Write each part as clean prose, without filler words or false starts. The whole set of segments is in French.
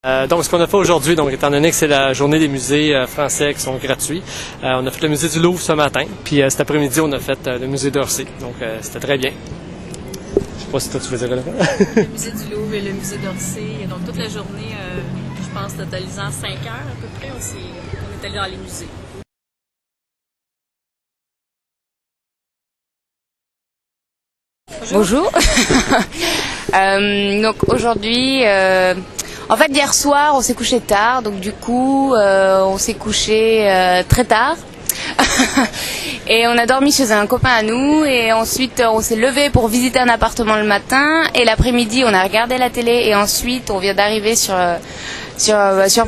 Donc, ce qu'on a fait aujourd'hui, donc étant donné que c'est la journée des musées français qui sont gratuits, on a fait le musée du Louvre ce matin, puis cet après-midi, on a fait le musée d'Orsay. Donc, c'était très bien. Je sais pas si toi, tu veux dire le musée du Louvre et le musée d'Orsay. Donc, toute la journée, je pense, totalisant 5 heures à peu près, on est allé dans les musées. Bonjour. Donc aujourd'hui, en fait hier soir on s'est couché tard, donc du coup on s'est couché très tard et on a dormi chez un copain à nous et ensuite on s'est levé pour visiter un appartement le matin et l'après-midi on a regardé la télé et ensuite on vient d'arriver sur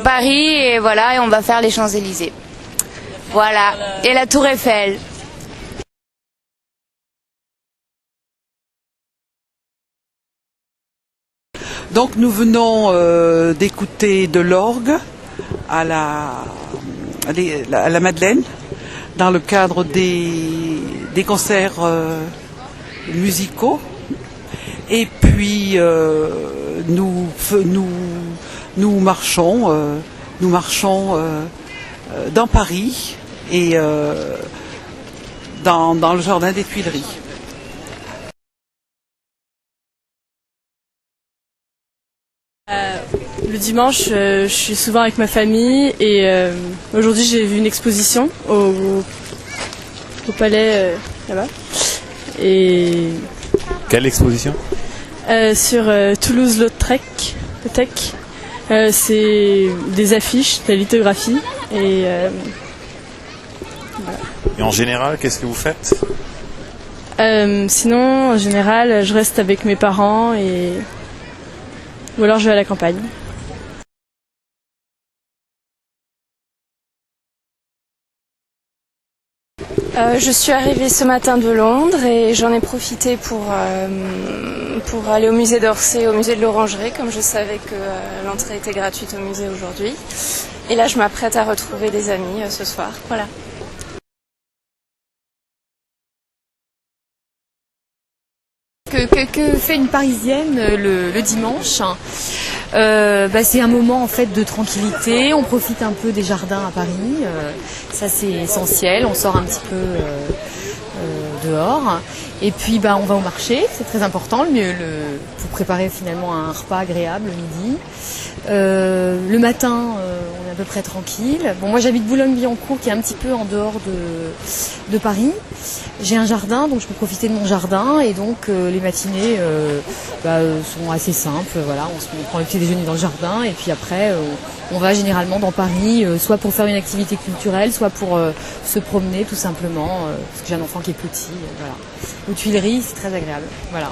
Paris et voilà et on va faire les Champs-Élysées. Voilà, et la Tour Eiffel. Donc nous venons d'écouter de l'orgue à la Madeleine dans le cadre des concerts musicaux. Et puis nous marchons dans Paris et dans le jardin des Tuileries. Le dimanche, je suis souvent avec ma famille et aujourd'hui j'ai vu une exposition au palais là-bas. Et quelle exposition? Sur Toulouse-Lautrec. C'est des affiches, de la lithographie et voilà. Et en général, qu'est-ce que vous faites? Sinon, en général, je reste avec mes parents ou alors je vais à la campagne. Je suis arrivée ce matin de Londres et j'en ai profité pour aller au musée d'Orsay, au musée de l'Orangerie, comme je savais que l'entrée était gratuite au musée aujourd'hui. Et là, je m'apprête à retrouver des amis ce soir. Voilà. Que fait une Parisienne le dimanche? C'est un moment en fait de tranquillité, on profite un peu des jardins à Paris, ça c'est essentiel, on sort un petit peu dehors et puis on va au marché, c'est très important pour préparer finalement un repas agréable le midi. Le matin on est à peu près tranquille. Bon, moi j'habite Boulogne-Billancourt qui est un petit peu en dehors de Paris. J'ai un jardin donc je peux profiter de mon jardin et donc les matinées sont assez simples. Voilà, on prend le petit déjeuner dans le jardin et puis après on va généralement dans Paris soit pour faire une activité culturelle, soit pour se promener tout simplement parce que j'ai un enfant qui est petit. Voilà. Aux Tuileries c'est très agréable. Voilà.